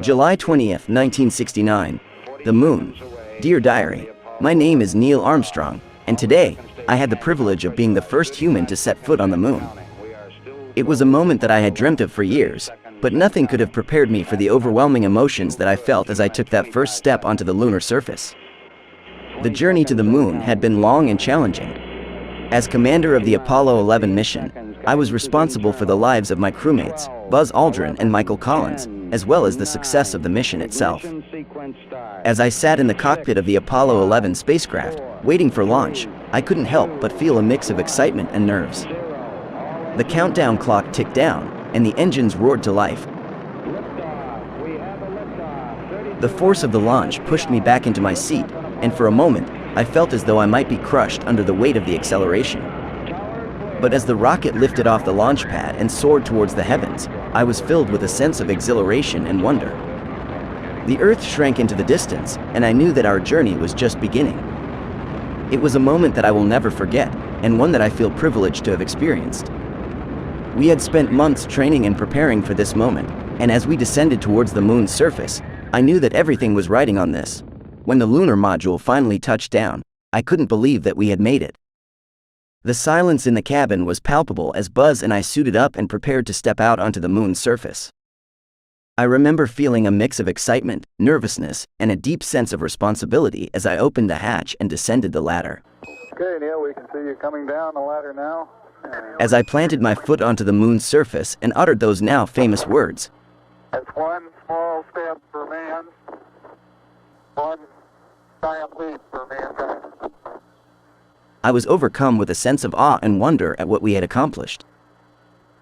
July 20th, 1969. The Moon. Dear Diary, my name is Neil Armstrong, and today, I had the privilege of being the first human to set foot on the moon. It was a moment that I had dreamt of for years, but nothing could have prepared me for the overwhelming emotions that I felt as I took that first step onto the lunar surface. The journey to the moon had been long and challenging. As commander of the Apollo 11 mission, I was responsible for the lives of my crewmates, Buzz Aldrin and Michael Collins, as well as the success of the mission itself. As I sat in the cockpit of the Apollo 11 spacecraft, waiting for launch, I couldn't help but feel a mix of excitement and nerves. The countdown clock ticked down, and the engines roared to life. The force of the launch pushed me back into my seat, and for a moment, I felt as though I might be crushed under the weight of the acceleration. But as the rocket lifted off the launch pad and soared towards the heavens, I was filled with a sense of exhilaration and wonder. The Earth shrank into the distance, and I knew that our journey was just beginning. It was a moment that I will never forget, and one that I feel privileged to have experienced. We had spent months training and preparing for this moment, and as we descended towards the moon's surface, I knew that everything was riding on this. When the lunar module finally touched down, I couldn't believe that we had made it. The silence in the cabin was palpable as Buzz and I suited up and prepared to step out onto the moon's surface. I remember feeling a mix of excitement, nervousness, and a deep sense of responsibility as I opened the hatch and descended the ladder. Okay, Neil, we can see you coming down the ladder now. As I planted my foot onto the moon's surface and uttered those now famous words, "It's one small step for man, one giant leap for mankind." I was overcome with a sense of awe and wonder at what we had accomplished.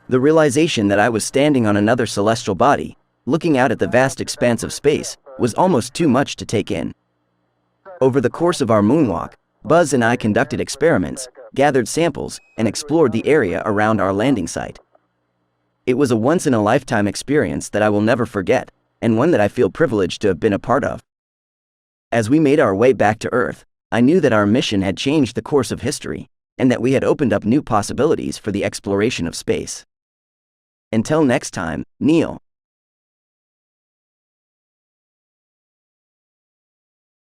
The realization that I was standing on another celestial body, looking out at the vast expanse of space, was almost too much to take in. Over the course of our moonwalk, Buzz and I conducted experiments, gathered samples, and explored the area around our landing site. It was a once-in-a-lifetime experience that I will never forget, and one that I feel privileged to have been a part of. As we made our way back to Earth, I knew that our mission had changed the course of history, and that we had opened up new possibilities for the exploration of space. Until next time, Neil.